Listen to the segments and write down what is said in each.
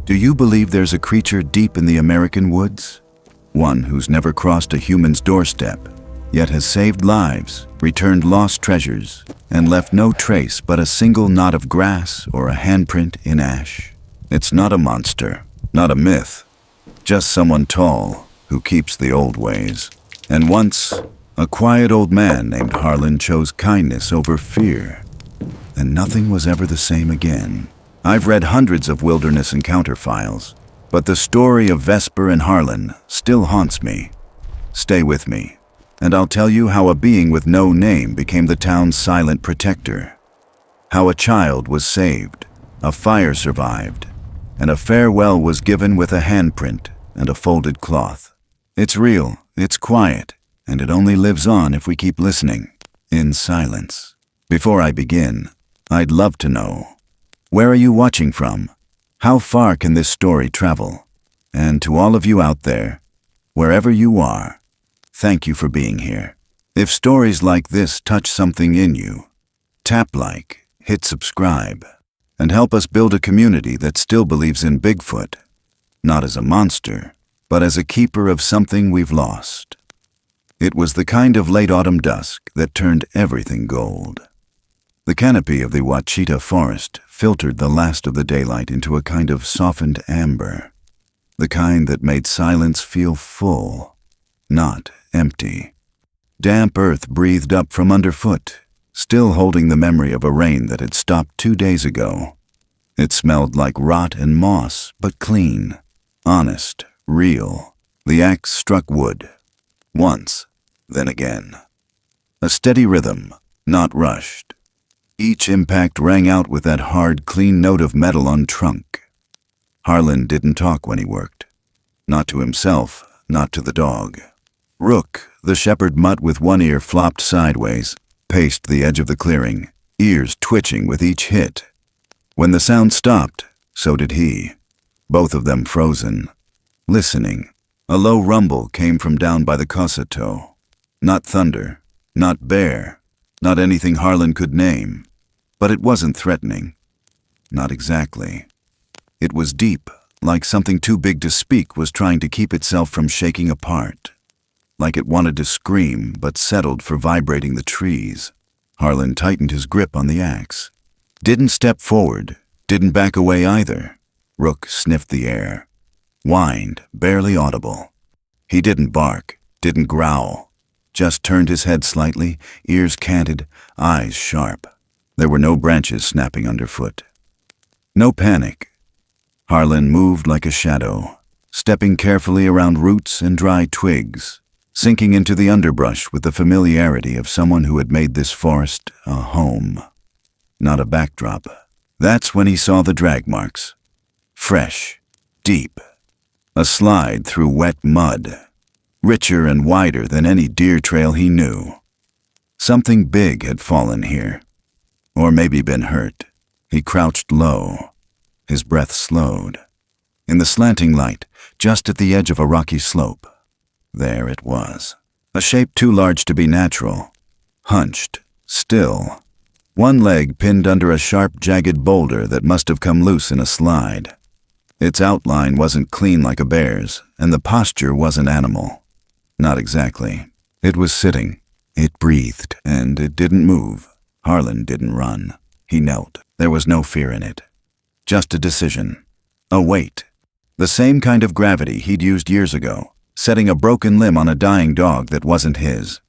Do you believe there's a creature deep in the American woods? One who's never crossed a human's doorstep, yet has saved lives, returned lost treasures, and left no trace but a single knot of grass or a handprint in ash. It's not a monster, not a myth, just someone tall who keeps the old ways. And once, a quiet old man named Harlan chose kindness over fear, and nothing was ever the same again. I've read hundreds of wilderness encounter files, but the story of Vesper and Harlan still haunts me. Stay with me, and I'll tell you how a being with no name became the town's silent protector. How a child was saved, a fire survived, and a farewell was given with a handprint and a folded cloth. It's real, it's quiet, and it only lives on if we keep listening, in silence. Before I begin, I'd love to know, where are you watching from? How far can this story travel? And to all of you out there, wherever you are, thank you for being here. If stories like this touch something in you, tap like, hit subscribe, and help us build a community that still believes in Bigfoot, not as a monster, but as a keeper of something we've lost. It was the kind of late autumn dusk that turned everything gold. The canopy of the Ouachita forest filtered the last of the daylight into a kind of softened amber, the kind that made silence feel full, not empty. Damp earth breathed up from underfoot, still holding the memory of a rain that had stopped 2 days ago. It smelled like rot and moss, but clean, honest, real. The axe struck wood, once, then again. A steady rhythm, not rushed. Each impact rang out with that hard, clean note of metal on trunk. Harlan didn't talk when he worked. Not to himself, not to the dog. Rook, the shepherd mutt with one ear flopped sideways, paced the edge of the clearing, ears twitching with each hit. When the sound stopped, so did he. Both of them frozen, listening. A low rumble came from down by the Cosato. Not thunder, not bear, not anything Harlan could name, but it wasn't threatening. Not exactly. It was deep, like something too big to speak was trying to keep itself from shaking apart. Like it wanted to scream, but settled for vibrating the trees. Harlan tightened his grip on the axe. Didn't step forward, didn't back away either. Rook sniffed the air. Whined, barely audible. He didn't bark, didn't growl. Just turned his head slightly, ears canted, eyes sharp. There were no branches snapping underfoot. No panic. Harlan moved like a shadow, stepping carefully around roots and dry twigs, sinking into the underbrush with the familiarity of someone who had made this forest a home, not a backdrop. That's when he saw the drag marks. Fresh, deep. A slide through wet mud. Richer and wider than any deer trail he knew. Something big had fallen here, or maybe been hurt. He crouched low, his breath slowed. In the slanting light, just at the edge of a rocky slope, there it was. A shape too large to be natural, hunched, still. One leg pinned under a sharp, jagged boulder that must have come loose in a slide. Its outline wasn't clean like a bear's, and the posture wasn't animal. Not exactly. It was sitting. It breathed, and it didn't move. Harlan didn't run. He knelt. There was no fear in it. Just a decision. A weight. The same kind of gravity he'd used years ago, setting a broken limb on a dying dog that wasn't his.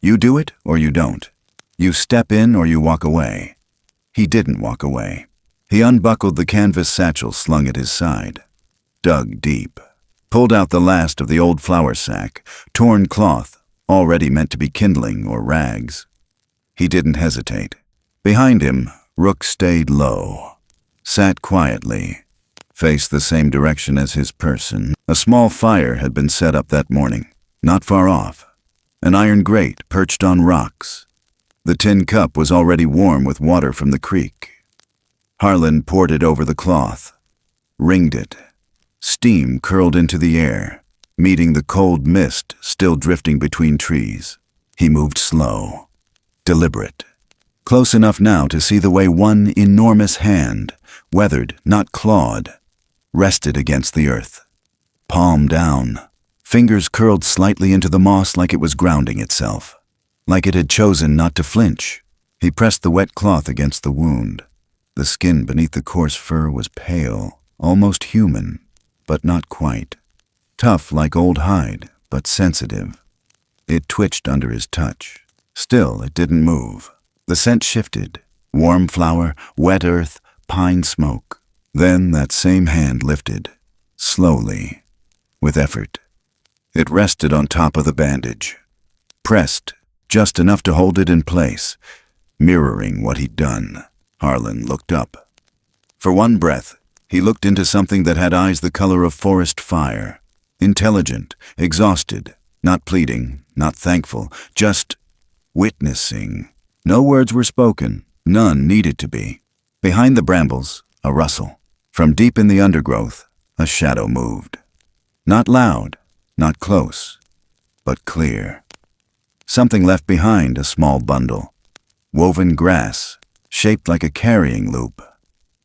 You do it or you don't. You step in or you walk away. He didn't walk away. He unbuckled the canvas satchel slung at his side, dug deep, pulled out the last of the old flour sack, torn cloth, already meant to be kindling or rags. He didn't hesitate. Behind him, Rook stayed low, sat quietly, faced the same direction as his person. A small fire had been set up that morning, not far off. An iron grate perched on rocks. The tin cup was already warm with water from the creek. Harlan poured it over the cloth, wringed it. Steam curled into the air, meeting the cold mist still drifting between trees. He moved slow, deliberate, close enough now to see the way one enormous hand, weathered, not clawed, rested against the earth. Palm down, fingers curled slightly into the moss like it was grounding itself, like it had chosen not to flinch. He pressed the wet cloth against the wound. The skin beneath the coarse fur was pale, almost human, but not quite. Tough like old hide, but sensitive. It twitched under his touch. Still, it didn't move. The scent shifted. Warm flower, wet earth, pine smoke. Then that same hand lifted, slowly, with effort. It rested on top of the bandage, pressed just enough to hold it in place, mirroring what he'd done. Harlan looked up. For one breath, he looked into something that had eyes the color of forest fire. Intelligent, exhausted, not pleading, not thankful, just witnessing. No words were spoken, none needed to be. Behind the brambles, a rustle. From deep in the undergrowth, a shadow moved. Not loud, not close, but clear. Something left behind a small bundle. Woven grass, shaped like a carrying loop,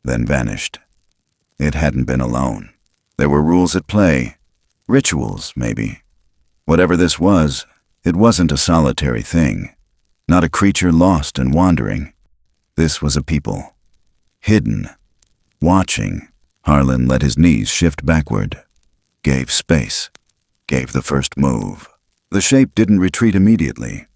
then vanished. It hadn't been alone. There were rules at play. Rituals, maybe. Whatever this was, it wasn't a solitary thing. Not a creature lost and wandering. This was a people. Hidden. Watching. Harlan let his knees shift backward. Gave space. Gave the first move. The shape didn't retreat immediately.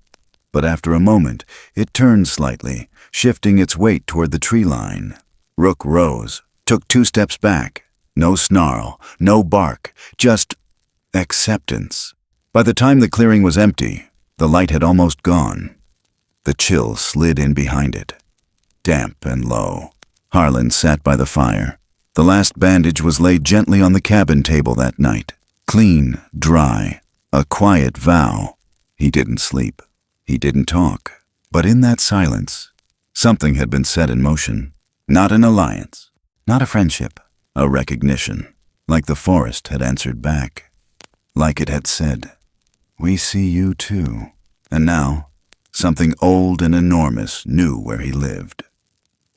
But after a moment, it turned slightly, shifting its weight toward the tree line. Rook rose, took 2 steps back. No snarl, no bark, just acceptance. By the time the clearing was empty, the light had almost gone. The chill slid in behind it, damp and low. Harlan sat by the fire. The last bandage was laid gently on the cabin table that night. Clean, dry, a quiet vow. He didn't sleep. He didn't talk. But in that silence, something had been set in motion. Not an alliance, not a friendship, a recognition. Like the forest had answered back. Like it had said, "We see you too." And now, something old and enormous knew where he lived.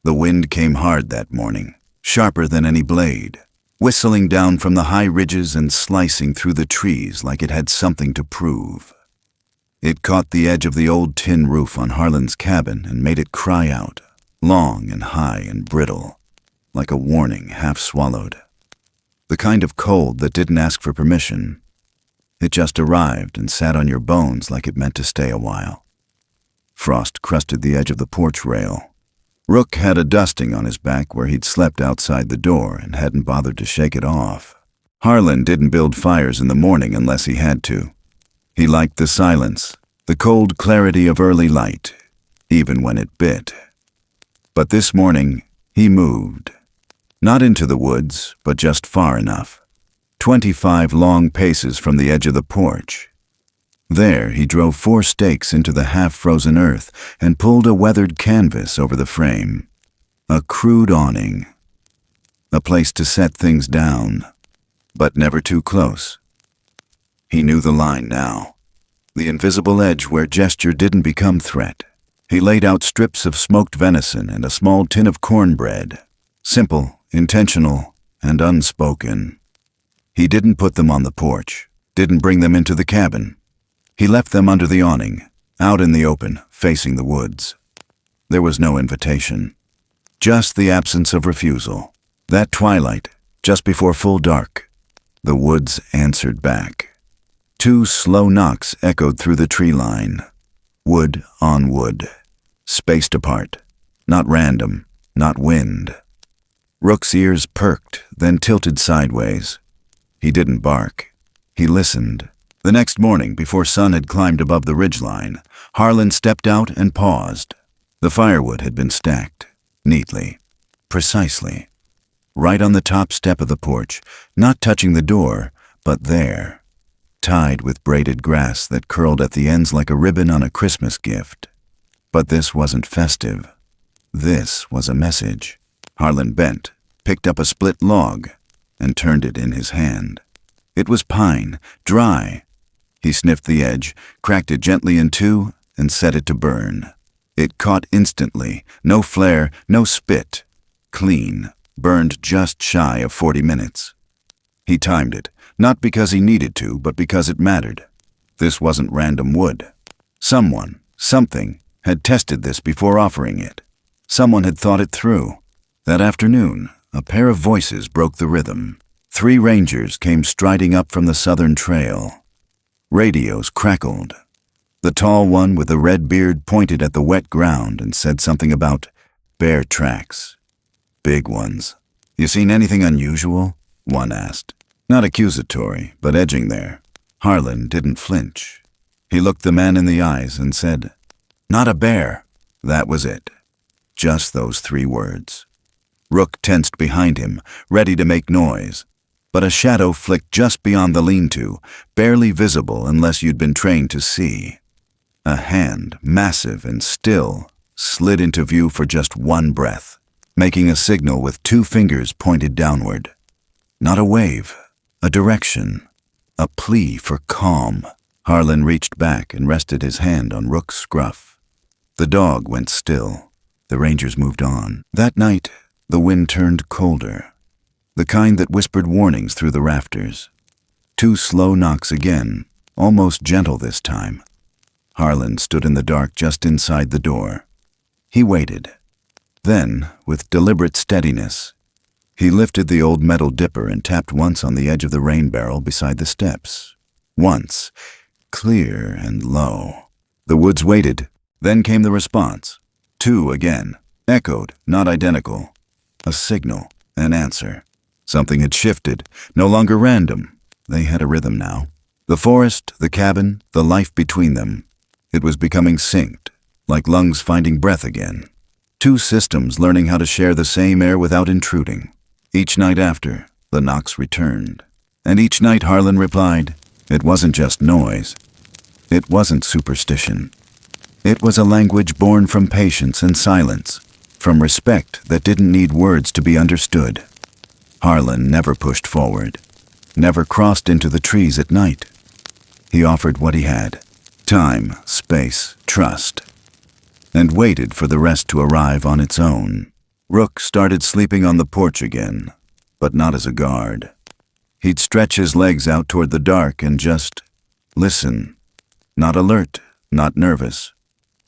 The wind came hard that morning, sharper than any blade, whistling down from the high ridges and slicing through the trees like it had something to prove. It caught the edge of the old tin roof on Harlan's cabin and made it cry out, long and high and brittle, like a warning half swallowed. The kind of cold that didn't ask for permission. It just arrived and sat on your bones like it meant to stay a while. Frost crusted the edge of the porch rail. Rook had a dusting on his back where he'd slept outside the door and hadn't bothered to shake it off. Harlan didn't build fires in the morning unless he had to. He liked the silence, the cold clarity of early light, even when it bit. But this morning, he moved. Not into the woods, but just far enough. 25 long paces from the edge of the porch. There, he drove 4 stakes into the half-frozen earth and pulled a weathered canvas over the frame. A crude awning. A place to set things down, but never too close. He knew the line now. The invisible edge where gesture didn't become threat. He laid out strips of smoked venison and a small tin of cornbread. Simple, intentional, and unspoken. He didn't put them on the porch, didn't bring them into the cabin. He left them under the awning, out in the open, facing the woods. There was no invitation, just the absence of refusal. That twilight, just before full dark, the woods answered back. 2 slow knocks echoed through the tree line, wood on wood, spaced apart, not random, not wind. Rook's ears perked, then tilted sideways. He didn't bark. He listened. The next morning, before sun had climbed above the ridgeline, Harlan stepped out and paused. The firewood had been stacked, neatly, precisely, right on the top step of the porch, not touching the door, but there, tied with braided grass that curled at the ends like a ribbon on a Christmas gift. But this wasn't festive. This was a message. Harlan bent, picked up a split log, and turned it in his hand. It was pine, dry, He sniffed the edge, cracked it gently in two, and set it to burn. It caught instantly, no flare, no spit. Clean, burned just shy of 40 minutes. He timed it, not because he needed to, but because it mattered. This wasn't random wood. Someone, something, had tested this before offering it. Someone had thought it through. That afternoon, a pair of voices broke the rhythm. 3 rangers came striding up from the southern trail. Radios crackled. The tall one with the red beard pointed at the wet ground and said something about bear tracks. Big ones. "You seen anything unusual?" one asked. Not accusatory, but edging there. Harlan didn't flinch. He looked the man in the eyes and said, "Not a bear." That was it. Just those 3 words. Rook tensed behind him, ready to make noise. But a shadow flicked just beyond the lean-to, barely visible unless you'd been trained to see. A hand, massive and still, slid into view for just one breath, making a signal with 2 fingers pointed downward. Not a wave, a direction, a plea for calm. Harlan reached back and rested his hand on Rook's scruff. The dog went still. The rangers moved on. That night, the wind turned colder, the kind that whispered warnings through the rafters. 2 slow knocks again, almost gentle this time. Harlan stood in the dark just inside the door. He waited. Then, with deliberate steadiness, he lifted the old metal dipper and tapped once on the edge of the rain barrel beside the steps. Once, clear and low. The woods waited. Then came the response. 2 again, echoed, not identical. A signal, an answer. Something had shifted, no longer random. They had a rhythm now. The forest, the cabin, the life between them. It was becoming synced, like lungs finding breath again. 2 systems learning how to share the same air without intruding. Each night after, the knocks returned. And each night Harlan replied, it wasn't just noise. It wasn't superstition. It was a language born from patience and silence, from respect that didn't need words to be understood. Harlan never pushed forward, never crossed into the trees at night. He offered what he had: time, space, trust, and waited for the rest to arrive on its own. Rook started sleeping on the porch again, but not as a guard. He'd stretch his legs out toward the dark and just listen. Not alert, not nervous,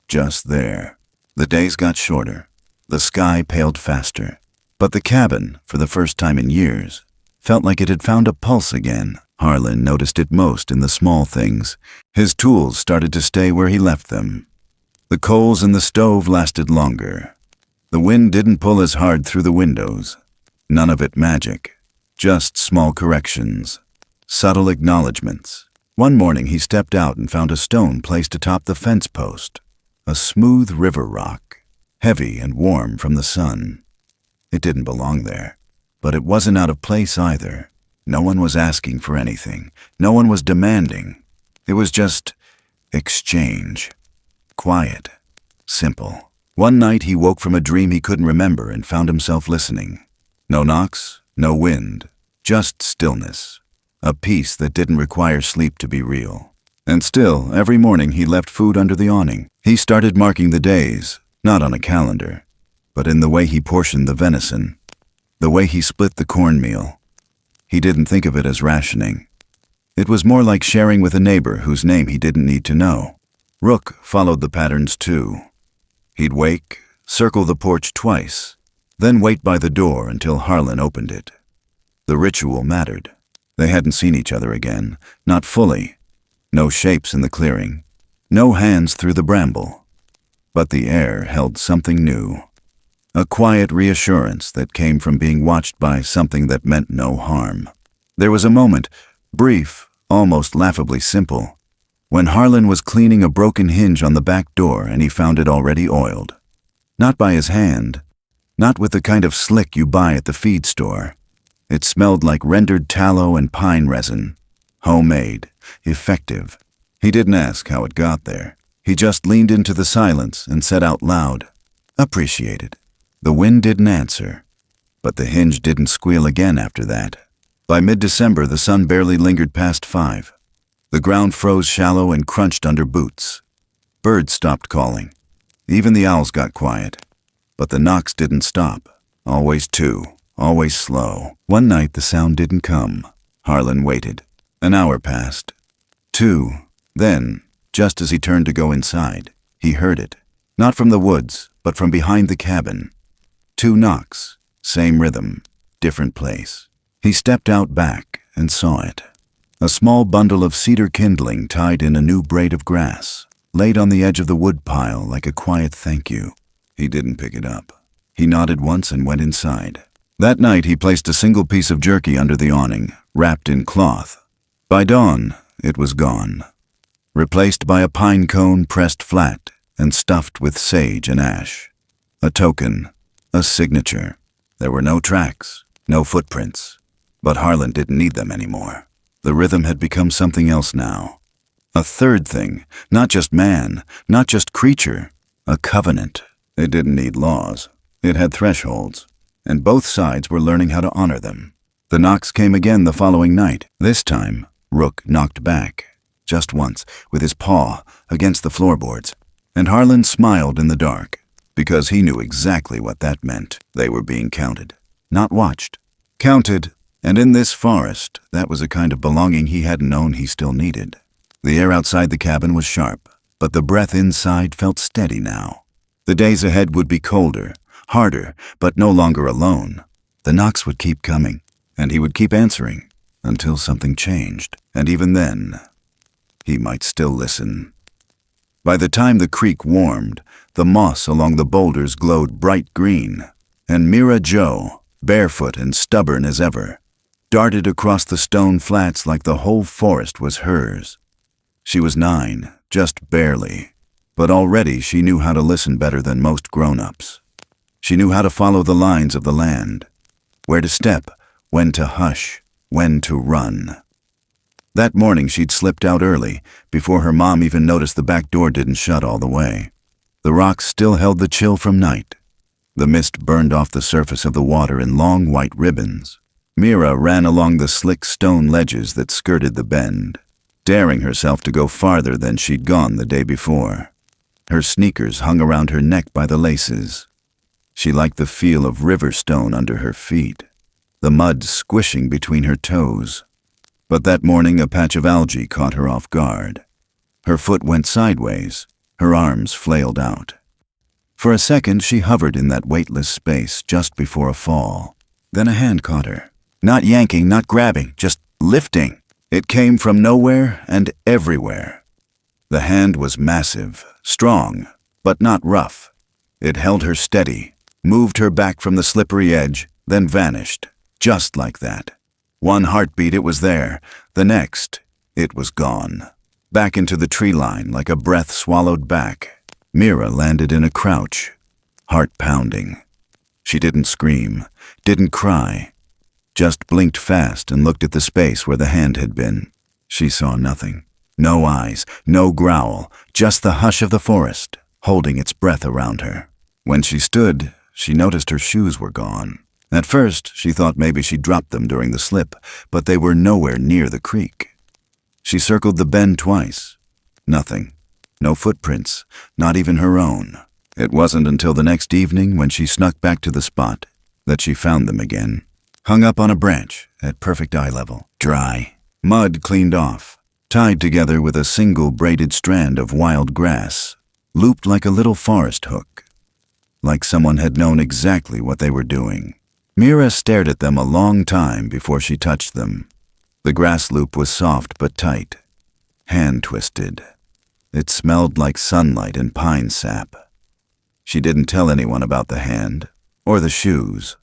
just there. The days got shorter. The sky paled faster. But the cabin, for the first time in years, felt like it had found a pulse again. Harlan noticed it most in the small things. His tools started to stay where he left them. The coals in the stove lasted longer. The wind didn't pull as hard through the windows. None of it magic. Just small corrections. Subtle acknowledgments. One morning he stepped out and found a stone placed atop the fence post. A smooth river rock, heavy and warm from the sun. It didn't belong there, but it wasn't out of place either. No one was asking for anything. No one was demanding. It was just exchange. Quiet. Simple. One night he woke from a dream he couldn't remember and found himself listening. No knocks, no wind, just stillness. A peace that didn't require sleep to be real. And still, every morning he left food under the awning. He started marking the days, not on a calendar, but in the way he portioned the venison, the way he split the cornmeal. He didn't think of it as rationing. It was more like sharing with a neighbor whose name he didn't need to know. Rook followed the patterns too. He'd wake, circle the porch twice, then wait by the door until Harlan opened it. The ritual mattered. They hadn't seen each other again, not fully. No shapes in the clearing, no hands through the bramble. But the air held something new. A quiet reassurance that came from being watched by something that meant no harm. There was a moment, brief, almost laughably simple, when Harlan was cleaning a broken hinge on the back door and he found it already oiled. Not by his hand, not with the kind of slick you buy at the feed store. It smelled like rendered tallow and pine resin. Homemade, effective. He didn't ask how it got there. He just leaned into the silence and said out loud, "Appreciated." The wind didn't answer, but the hinge didn't squeal again after that. By mid-December, the sun barely lingered past 5. The ground froze shallow and crunched under boots. Birds stopped calling. Even the owls got quiet. But the knocks didn't stop. Always two, always slow. One night the sound didn't come. Harlan waited. An hour passed. 2. Then, just as he turned to go inside, he heard it. Not from the woods, but from behind the cabin. 2 knocks, same rhythm, different place. He stepped out back and saw it. A small bundle of cedar kindling tied in a new braid of grass, laid on the edge of the wood pile like a quiet thank you. He didn't pick it up. He nodded once and went inside. That night he placed a single piece of jerky under the awning, wrapped in cloth. By dawn, it was gone, replaced by a pine cone pressed flat and stuffed with sage and ash. A token, a signature. There were no tracks, no footprints. But Harlan didn't need them anymore. The rhythm had become something else now. A third thing, not just man, not just creature, a covenant. It didn't need laws. It had thresholds, and both sides were learning how to honor them. The knocks came again the following night. This time, Rook knocked back, just once, with his paw against the floorboards, and Harlan smiled in the dark, because he knew exactly what that meant. They were being counted, not watched. Counted, and in this forest, that was a kind of belonging he hadn't known he still needed. The air outside the cabin was sharp, but the breath inside felt steady now. The days ahead would be colder, harder, but no longer alone. The knocks would keep coming, and he would keep answering, until something changed. And even then, he might still listen. By the time the creek warmed, the moss along the boulders glowed bright green, and Mira Jo, barefoot and stubborn as ever, darted across the stone flats like the whole forest was hers. She was 9, just barely, but already she knew how to listen better than most grown-ups. She knew how to follow the lines of the land, where to step, when to hush, when to run. That morning she'd slipped out early, before her mom even noticed the back door didn't shut all the way. The rocks still held the chill from night. The mist burned off the surface of the water in long white ribbons. Mira ran along the slick stone ledges that skirted the bend, daring herself to go farther than she'd gone the day before. Her sneakers hung around her neck by the laces. She liked the feel of river stone under her feet, the mud squishing between her toes. But that morning a patch of algae caught her off guard. Her foot went sideways, her arms flailed out. For a second she hovered in that weightless space just before a fall. Then a hand caught her. Not yanking, not grabbing, just lifting. It came from nowhere and everywhere. The hand was massive, strong, but not rough. It held her steady, moved her back from the slippery edge, then vanished, just like that. One heartbeat it was there, the next, it was gone. Back into the tree line like a breath swallowed back. Mira landed in a crouch, heart pounding. She didn't scream, didn't cry, just blinked fast and looked at the space where the hand had been. She saw nothing. No eyes, no growl, just the hush of the forest, holding its breath around her. When she stood, she noticed her shoes were gone. At first, she thought maybe she dropped them during the slip, but they were nowhere near the creek. She circled the bend twice. Nothing. No footprints, not even her own. It wasn't until the next evening, when she snuck back to the spot, that she found them again. Hung up on a branch, at perfect eye level, dry, mud cleaned off, tied together with a single braided strand of wild grass, looped like a little forest hook, like someone had known exactly what they were doing. Mira stared at them a long time before she touched them. The grass loop was soft but tight, hand-twisted. It smelled like sunlight and pine sap. She didn't tell anyone about the hand, or the shoes,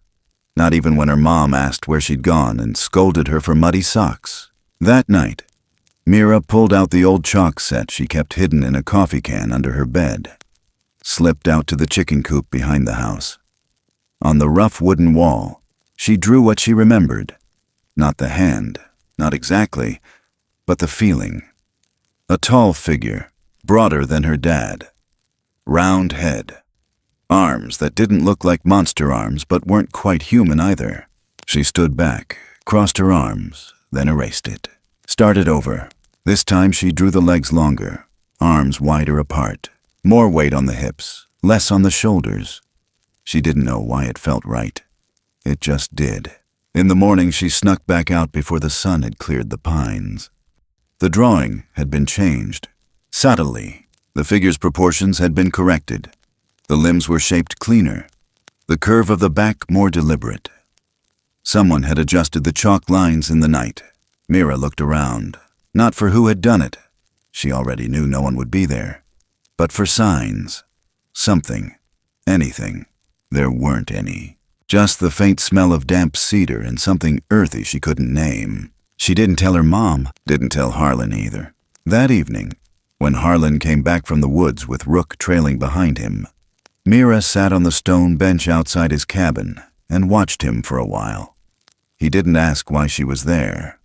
not even when her mom asked where she'd gone and scolded her for muddy socks. That night, Mira pulled out the old chalk set she kept hidden in a coffee can under her bed, slipped out to the chicken coop behind the house. On the rough wooden wall, she drew what she remembered. Not the hand, not exactly, but the feeling. A tall figure, broader than her dad. Round head. Arms that didn't look like monster arms but weren't quite human either. She stood back, crossed her arms, then erased it. Started over. This time she drew the legs longer, arms wider apart, more weight on the hips, less on the shoulders. She didn't know why it felt right. It just did. In the morning she snuck back out before the sun had cleared the pines. The drawing had been changed. Subtly, the figure's proportions had been corrected. The limbs were shaped cleaner, the curve of the back more deliberate. Someone had adjusted the chalk lines in the night. Mira looked around, not for who had done it. She already knew no one would be there. But for signs. Something. Anything. There weren't any. Just the faint smell of damp cedar and something earthy she couldn't name. She didn't tell her mom, didn't tell Harlan either. That evening, when Harlan came back from the woods with Rook trailing behind him, Mira sat on the stone bench outside his cabin and watched him for a while. He didn't ask why she was there.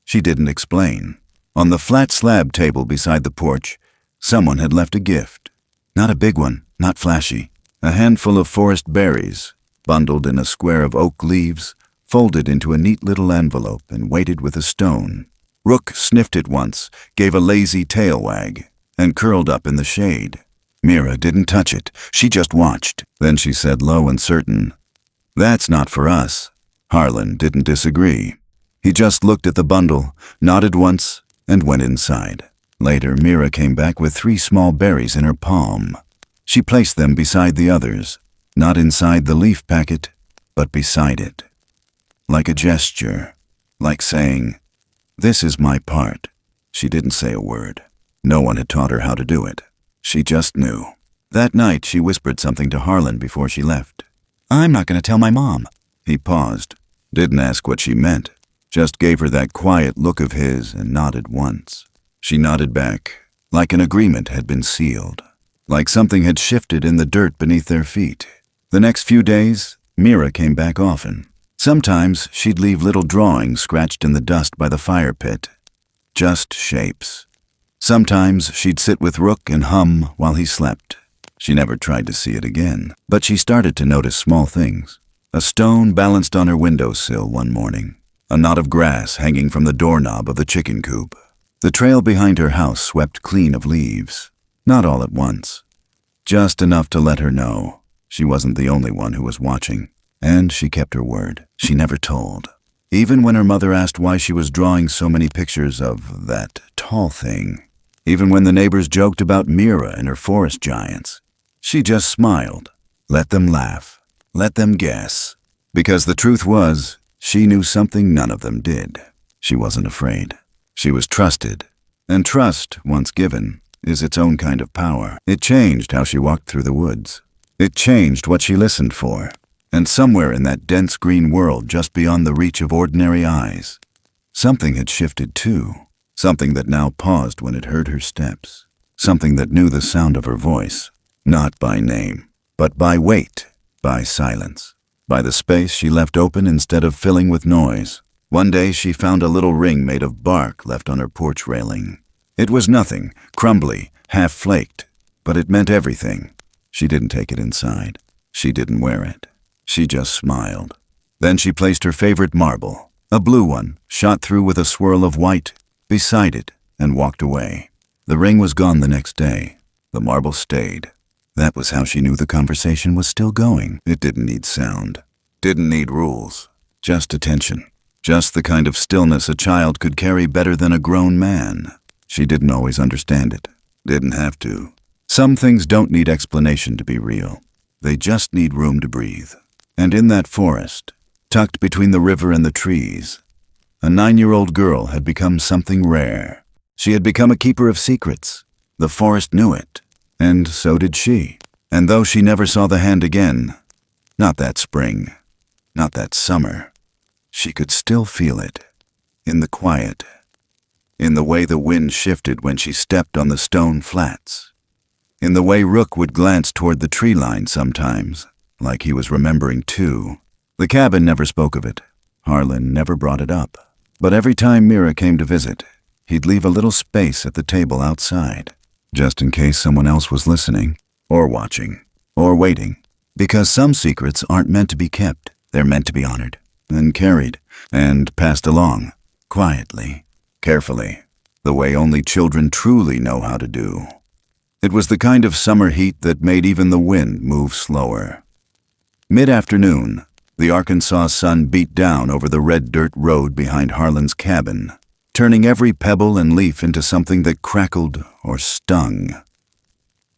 She didn't explain. On the flat slab table beside the porch, someone had left a gift. Not a big one, not flashy. A handful of forest berries, bundled in a square of oak leaves, folded into a neat little envelope and weighted with a stone. Rook sniffed it once, gave a lazy tail wag, and curled up in the shade. Mira didn't touch it. She just watched. Then she said low and certain, "That's not for us." Harlan didn't disagree. He just looked at the bundle, nodded once, and went inside. Later, Mira came back with 3 small berries in her palm. She placed them beside the others, not inside the leaf packet, but beside it. Like a gesture, like saying, "This is my part." She didn't say a word. No one had taught her how to do it. She just knew. That night, she whispered something to Harlan before she left. "I'm not going to tell my mom." He paused, didn't ask what she meant, just gave her that quiet look of his and nodded once. She nodded back, like an agreement had been sealed, like something had shifted in the dirt beneath their feet. The next few days, Mira came back often. Sometimes she'd leave little drawings scratched in the dust by the fire pit. Just shapes. Sometimes she'd sit with Rook and hum while he slept. She never tried to see it again, but she started to notice small things. A stone balanced on her windowsill one morning. A knot of grass hanging from the doorknob of the chicken coop. The trail behind her house swept clean of leaves. Not all at once. Just enough to let her know she wasn't the only one who was watching. And she kept her word. She never told. Even when her mother asked why she was drawing so many pictures of that tall thing. Even when the neighbors joked about Mira and her forest giants. She just smiled. Let them laugh. Let them guess. Because the truth was, she knew something none of them did. She wasn't afraid. She was trusted. And trust, once given, is its own kind of power. It changed how she walked through the woods. It changed what she listened for. And somewhere in that dense green world just beyond the reach of ordinary eyes, something had shifted too. Something that now paused when it heard her steps. Something that knew the sound of her voice. Not by name, but by weight, by silence. By the space she left open instead of filling with noise. One day she found a little ring made of bark left on her porch railing. It was nothing, crumbly, half-flaked, but it meant everything. She didn't take it inside. She didn't wear it. She just smiled. Then she placed her favorite marble, a blue one, shot through with a swirl of white, beside it, and walked away. The ring was gone the next day. The marble stayed. That was how she knew the conversation was still going. It didn't need sound. Didn't need rules. Just attention. Just the kind of stillness a child could carry better than a grown man. She didn't always understand it. Didn't have to. Some things don't need explanation to be real. They just need room to breathe. And in that forest, tucked between the river and the trees, a 9-year-old girl had become something rare. She had become a keeper of secrets. The forest knew it, and so did she. And though she never saw the hand again, not that spring, not that summer, she could still feel it, in the quiet, in the way the wind shifted when she stepped on the stone flats, in the way Rook would glance toward the tree line sometimes, like he was remembering too. The cabin never spoke of it. Harlan never brought it up. But every time Mira came to visit, he'd leave a little space at the table outside, just in case someone else was listening, or watching, or waiting. Because some secrets aren't meant to be kept. They're meant to be honored, and carried, and passed along, quietly, carefully. the way only children truly know how to do. It was the kind of summer heat that made even the wind move slower. Mid-afternoon, the Arkansas sun beat down over the red dirt road behind Harlan's cabin, turning every pebble and leaf into something that crackled or stung.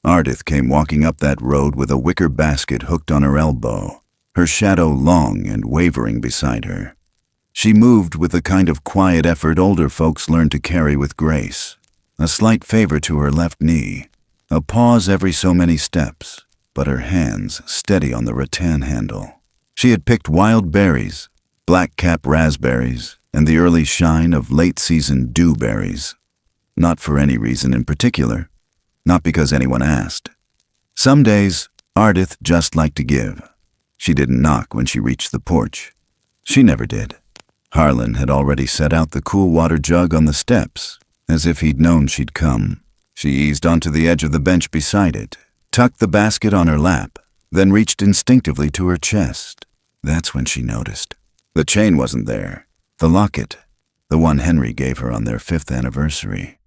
Ardith came walking up that road with a wicker basket hooked on her elbow, her shadow long and wavering beside her. She moved with the kind of quiet effort older folks learn to carry with grace, a slight favor to her left knee, a pause every so many steps, but her hands steady on the rattan handle. She had picked wild berries, black-cap raspberries, and the early shine of late-season dewberries. Not for any reason in particular, not because anyone asked. Some days, Ardith just liked to give. She didn't knock when she reached the porch. She never did. Harlan had already set out the cool water jug on the steps, as if he'd known she'd come. She eased onto the edge of the bench beside it, tucked the basket on her lap, then reached instinctively to her chest. That's when she noticed. The chain wasn't there. The locket, the one Henry gave her on their 5th anniversary.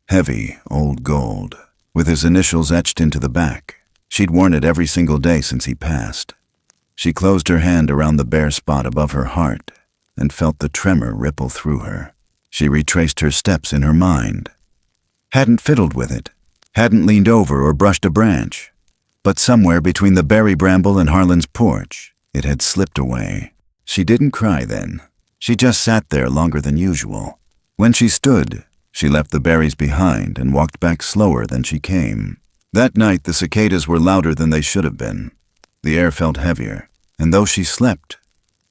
Heavy, old gold, with his initials etched into the back. She'd worn it every single day since he passed. She closed her hand around the bare spot above her heart and felt the tremor ripple through her. She retraced her steps in her mind. Hadn't fiddled with it, hadn't leaned over or brushed a branch, but somewhere between the berry bramble and Harlan's porch, it had slipped away. She didn't cry then. She just sat there longer than usual. When she stood, she left the berries behind and walked back slower than she came. That night, the cicadas were louder than they should have been. The air felt heavier, and though she slept,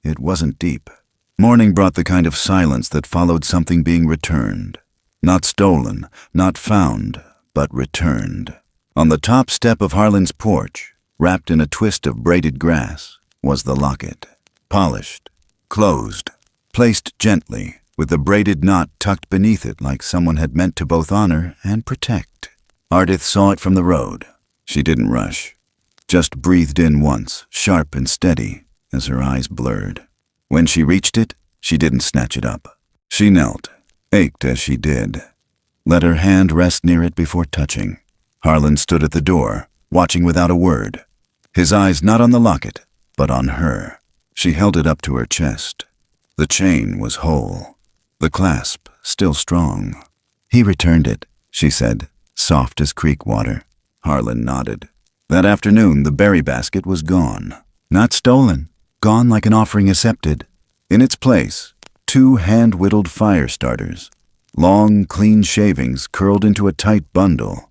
it wasn't deep. Morning brought the kind of silence that followed something being returned. Not stolen, not found, but returned. On the top step of Harlan's porch, wrapped in a twist of braided grass, was the locket. Polished, closed, placed gently, with the braided knot tucked beneath it like someone had meant to both honor and protect. Ardith saw it from the road. She didn't rush, just breathed in once, sharp and steady, as her eyes blurred. When she reached it, she didn't snatch it up. She knelt, ached as she did. Let her hand rest near it before touching. Harlan stood at the door, watching without a word, his eyes not on the locket, but on her. She held it up to her chest. The chain was whole, the clasp still strong. He returned it, she said, soft as creek water. Harlan nodded. That afternoon, the berry basket was gone. Not stolen, gone like an offering accepted. In its place, 2 hand-whittled fire starters, long, clean shavings curled into a tight bundle,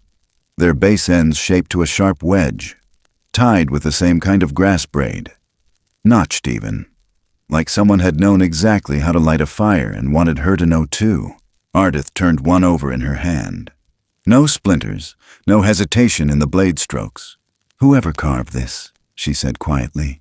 their base ends shaped to a sharp wedge, tied with the same kind of grass braid, notched even, like someone had known exactly how to light a fire and wanted her to know too. Ardith turned one over in her hand. No splinters, no hesitation in the blade strokes. "Whoever carved this," she said quietly,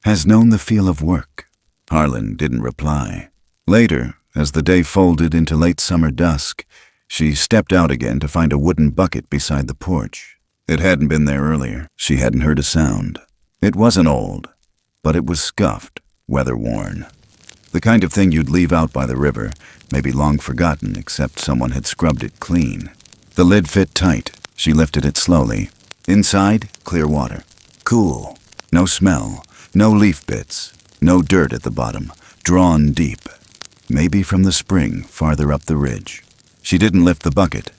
"has known the feel of work." Harlan didn't reply. Later, as the day folded into late summer dusk, she stepped out again to find a wooden bucket beside the porch. It hadn't been there earlier. She hadn't heard a sound. It wasn't old, but it was scuffed, weather-worn. The kind of thing you'd leave out by the river, maybe long forgotten except someone had scrubbed it clean. The lid fit tight. She lifted it slowly. Inside, clear water. Cool. No smell. No leaf bits. No dirt at the bottom. Drawn deep. Maybe from the spring farther up the ridge. She didn't lift the bucket.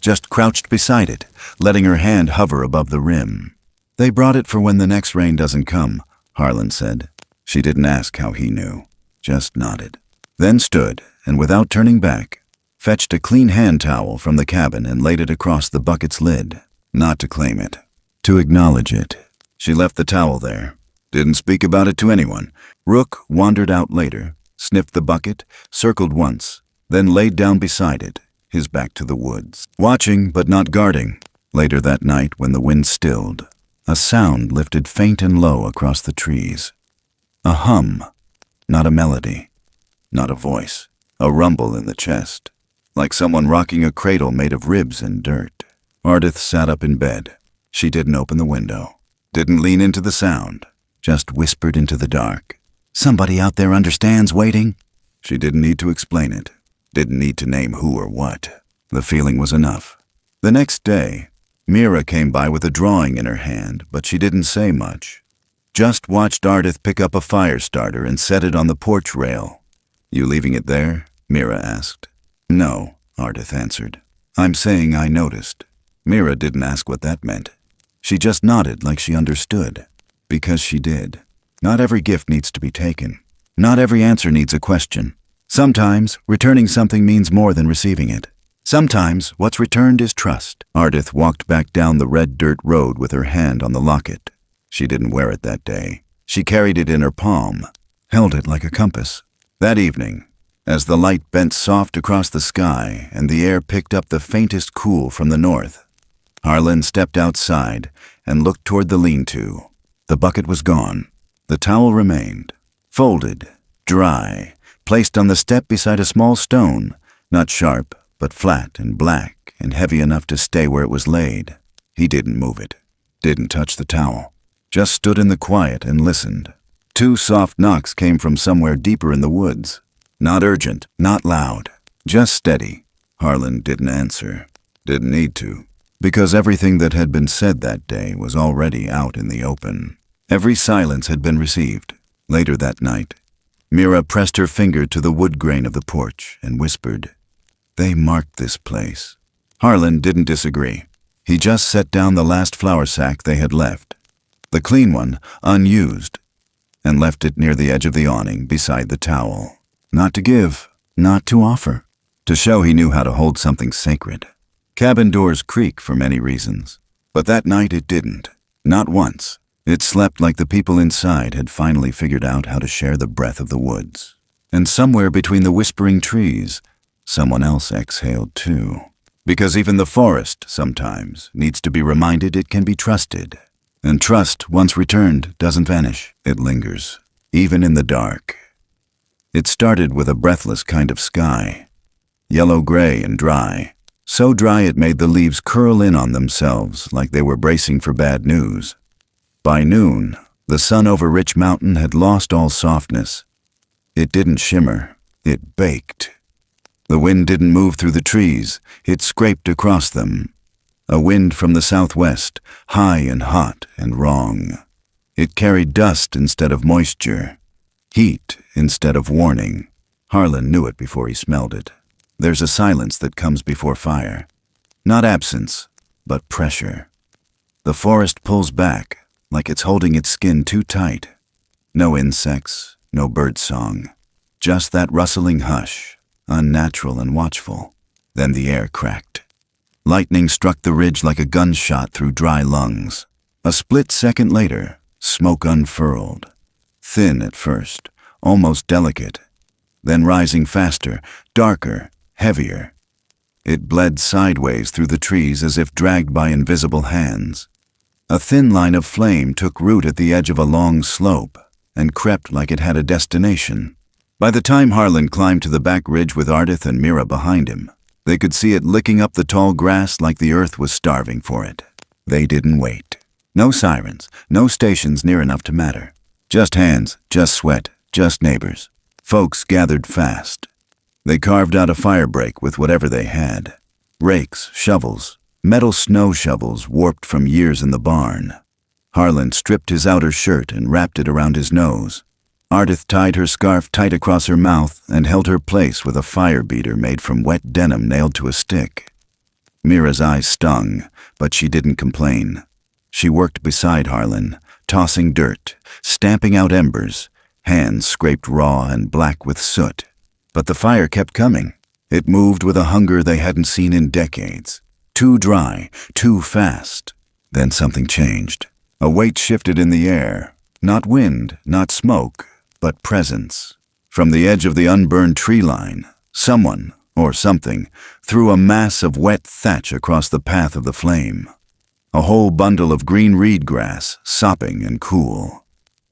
Just crouched beside it, letting her hand hover above the rim. "They brought it for when the next rain doesn't come," Harlan said. She didn't ask how he knew. Just nodded. Then stood, and without turning back, fetched a clean hand towel from the cabin and laid it across the bucket's lid. Not to claim it. To acknowledge it. She left the towel there. Didn't speak about it to anyone. Rook wandered out later, sniffed the bucket, circled once, then laid down beside it, his back to the woods. Watching, but not guarding. Later that night, when the wind stilled, a sound lifted faint and low across the trees. A hum, not a melody, not a voice. A rumble in the chest, like someone rocking a cradle made of ribs and dirt. Ardith sat up in bed. She didn't open the window, didn't lean into the sound, just whispered into the dark. "Somebody out there understands waiting?" She didn't need to explain it, didn't need to name who or what. The feeling was enough. The next day, Mira came by with a drawing in her hand, but she didn't say much. Just watched Ardith pick up a fire starter and set it on the porch rail. "You leaving it there?" Mira asked. "No," Ardith answered. "I'm saying I noticed." Mira didn't ask what that meant. She just nodded like she understood. Because she did. Not every gift needs to be taken. Not every answer needs a question. Sometimes, returning something means more than receiving it. Sometimes, what's returned is trust. Ardith walked back down the red dirt road with her hand on the locket. She didn't wear it that day. She carried it in her palm, held it like a compass. That evening, as the light bent soft across the sky and the air picked up the faintest cool from the north, Harlan stepped outside and looked toward the lean-to. The bucket was gone. The towel remained, folded, dry, placed on the step beside a small stone, not sharp, but flat and black and heavy enough to stay where it was laid. He didn't move it, didn't touch the towel, just stood in the quiet and listened. 2 soft knocks came from somewhere deeper in the woods. Not urgent, not loud, just steady. Harlan didn't answer, didn't need to, because everything that had been said that day was already out in the open. Every silence had been received. Later that night, Mira pressed her finger to the wood grain of the porch and whispered, "They marked this place." Harlan didn't disagree. He just set down the last flour sack they had left, the clean one, unused, and left it near the edge of the awning beside the towel. Not to give, not to offer, to show he knew how to hold something sacred. Cabin doors creak for many reasons, but that night it didn't. Not once. It slept like the people inside had finally figured out how to share the breath of the woods. And somewhere between the whispering trees, someone else exhaled too. Because even the forest, sometimes, needs to be reminded it can be trusted. And trust, once returned, doesn't vanish. It lingers, even in the dark. It started with a breathless kind of sky, yellow-gray and dry. So dry it made the leaves curl in on themselves like they were bracing for bad news. By noon, the sun over Rich Mountain had lost all softness. It didn't shimmer, it baked. The wind didn't move through the trees, it scraped across them. A wind from the southwest, high and hot and wrong. It carried dust instead of moisture, heat instead of warning. Harlan knew it before he smelled it. There's a silence that comes before fire. Not absence, but pressure. The forest pulls back, like it's holding its skin too tight. No insects, no bird song. Just that rustling hush, unnatural and watchful. Then the air cracked. Lightning struck the ridge like a gunshot through dry lungs. A split second later, smoke unfurled. Thin at first, almost delicate. Then rising faster, darker, heavier. It bled sideways through the trees as if dragged by invisible hands. A thin line of flame took root at the edge of a long slope and crept like it had a destination. By the time Harlan climbed to the back ridge with Ardith and Mira behind him, they could see it licking up the tall grass like the earth was starving for it. They didn't wait. No sirens, no stations near enough to matter. Just hands, just sweat, just neighbors. Folks gathered fast. They carved out a fire break with whatever they had. Rakes, shovels, metal snow shovels warped from years in the barn. Harlan stripped his outer shirt and wrapped it around his nose. Ardith tied her scarf tight across her mouth and held her place with a fire beater made from wet denim nailed to a stick. Mira's eyes stung, but she didn't complain. She worked beside Harlan, tossing dirt, stamping out embers, hands scraped raw and black with soot. But the fire kept coming. It moved with a hunger they hadn't seen in decades. Too dry, too fast. Then something changed. A weight shifted in the air. Not wind, not smoke, but presence. From the edge of the unburned tree line, someone, or something, threw a mass of wet thatch across the path of the flame. A whole bundle of green reed grass, sopping and cool.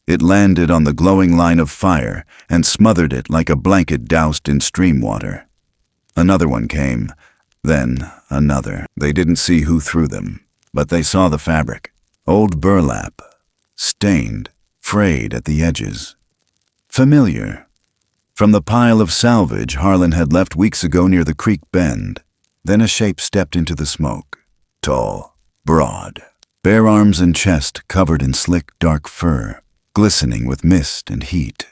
It landed on the glowing line of fire and smothered it like a blanket doused in stream water. Another one came, then another. They didn't see who threw them, but they saw the fabric. Old burlap, stained, frayed at the edges. Familiar. From the pile of salvage Harlan had left weeks ago near the creek bend. Then a shape stepped into the smoke. Tall, broad, bare arms and chest covered in slick, dark fur, glistening with mist and heat.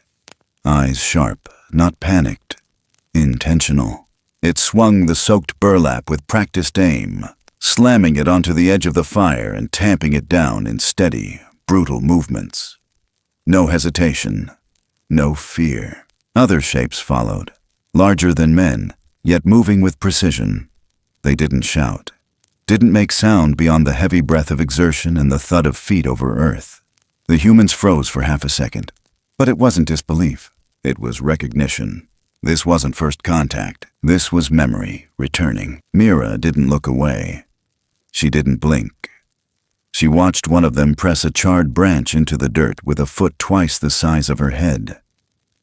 Eyes sharp, not panicked, intentional. It swung the soaked burlap with practiced aim, slamming it onto the edge of the fire and tamping it down in steady, brutal movements. No hesitation, no fear. Other shapes followed, larger than men, yet moving with precision. They didn't shout, didn't make sound beyond the heavy breath of exertion and the thud of feet over earth. The humans froze for half a second, but it wasn't disbelief. It was recognition. This wasn't first contact. This was memory returning. Mira didn't look away. She didn't blink. She watched one of them press a charred branch into the dirt with a foot twice the size of her head.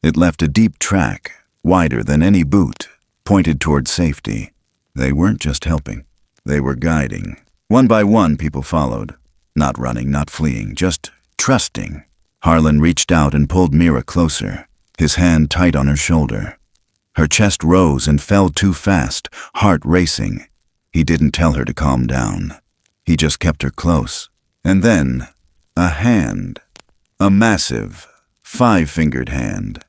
It left a deep track, wider than any boot, pointed toward safety. They weren't just helping. They were guiding. One by one, people followed. Not running, not fleeing, just trusting. Harlan reached out and pulled Mira closer, his hand tight on her shoulder. Her chest rose and fell too fast, heart racing. He didn't tell her to calm down. He just kept her close. And then, a hand, a massive, 5-fingered hand,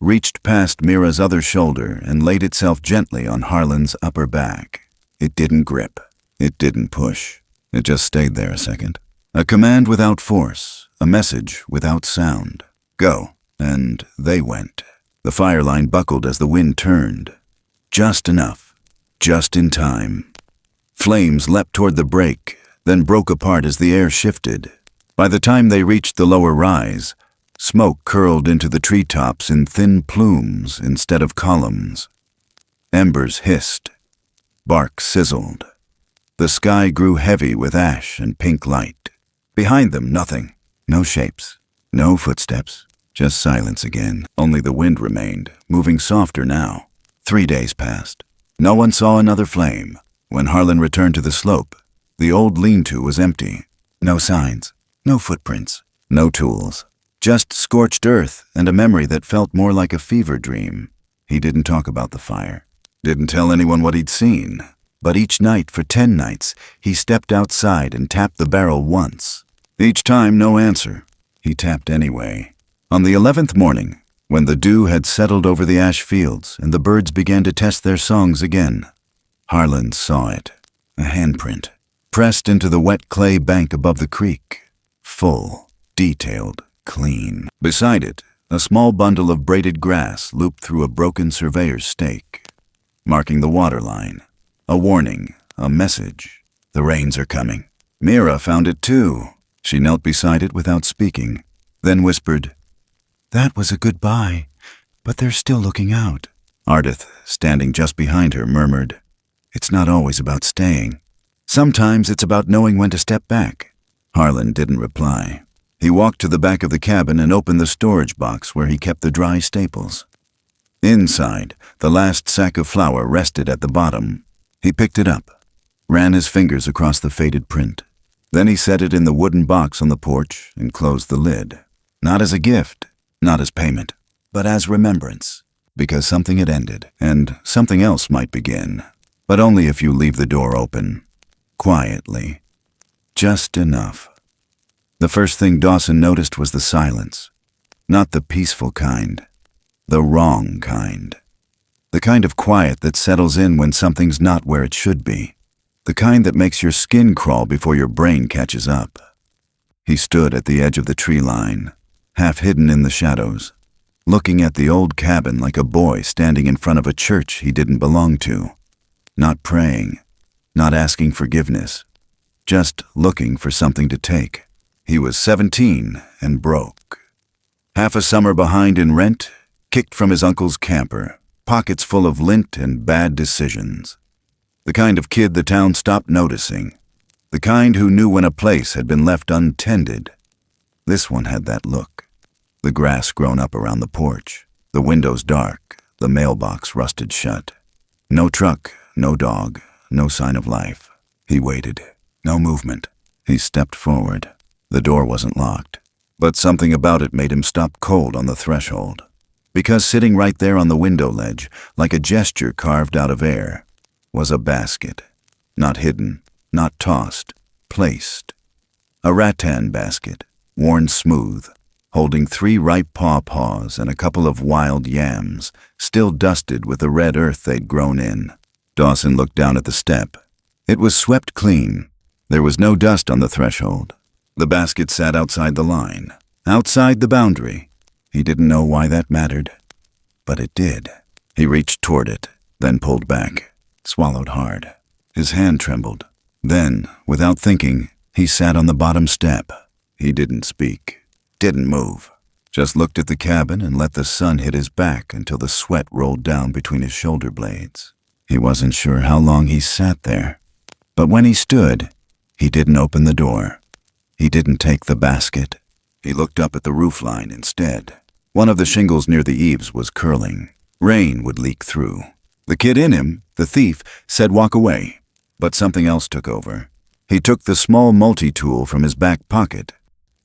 reached past Mira's other shoulder and laid itself gently on Harlan's upper back. It didn't grip. It didn't push. It just stayed there a second. A command without force, a message without sound. Go. And they went. The fire line buckled as the wind turned. Just enough. Just in time. Flames leapt toward the break, then broke apart as the air shifted. By the time they reached the lower rise, smoke curled into the treetops in thin plumes instead of columns. Embers hissed. Bark sizzled. The sky grew heavy with ash and pink light. Behind them, nothing. No shapes. No footsteps. Just silence again. Only the wind remained, moving softer now. 3 days passed. No one saw another flame. When Harlan returned to the slope, the old lean-to was empty. No signs. No footprints. No tools. Just scorched earth and a memory that felt more like a fever dream. He didn't talk about the fire. Didn't tell anyone what he'd seen. But each night for 10 nights, he stepped outside and tapped the barrel once. Each time, no answer. He tapped anyway. On the 11th morning, when the dew had settled over the ash fields and the birds began to test their songs again, Harlan saw it. A handprint, pressed into the wet clay bank above the creek. Full, detailed, clean. Beside it, a small bundle of braided grass looped through a broken surveyor's stake, marking the water line. A warning, a message. The rains are coming. Mira found it too. She knelt beside it without speaking, then whispered, "That was a goodbye, but they're still looking out." Ardith, standing just behind her, murmured, "It's not always about staying. Sometimes it's about knowing when to step back." Harlan didn't reply. He walked to the back of the cabin and opened the storage box where he kept the dry staples. Inside, the last sack of flour rested at the bottom. He picked it up, ran his fingers across the faded print. Then he set it in the wooden box on the porch and closed the lid. Not as a gift, not as payment, but as remembrance, because something had ended, and something else might begin, but only if you leave the door open, quietly, just enough. The first thing Dawson noticed was the silence, not the peaceful kind, the wrong kind. The kind of quiet that settles in when something's not where it should be, the kind that makes your skin crawl before your brain catches up. He stood at the edge of the tree line, half hidden in the shadows, looking at the old cabin like a boy standing in front of a church he didn't belong to, not praying, not asking forgiveness, just looking for something to take. He was 17 and broke. Half a summer behind in rent, kicked from his uncle's camper, pockets full of lint and bad decisions. The kind of kid the town stopped noticing, the kind who knew when a place had been left untended. This one had that look. The grass grown up around the porch, the windows dark, the mailbox rusted shut. No truck, no dog, no sign of life. He waited. No movement. He stepped forward. The door wasn't locked, but something about it made him stop cold on the threshold. Because sitting right there on the window ledge, like a gesture carved out of air, was a basket. Not hidden, not tossed, placed. A rattan basket, worn smooth, holding 3 ripe pawpaws and a couple of wild yams, still dusted with the red earth they'd grown in. Dawson looked down at the step. It was swept clean. There was no dust on the threshold. The basket sat outside the line, outside the boundary. He didn't know why that mattered, but it did. He reached toward it, then pulled back, swallowed hard. His hand trembled. Then, without thinking, he sat on the bottom step. He didn't speak, didn't move, just looked at the cabin and let the sun hit his back until the sweat rolled down between his shoulder blades. He wasn't sure how long he sat there, but when he stood, he didn't open the door. He didn't take the basket. He looked up at the roofline instead. One of the shingles near the eaves was curling. Rain would leak through. The kid in him, the thief, said walk away, but something else took over. He took the small multi-tool from his back pocket,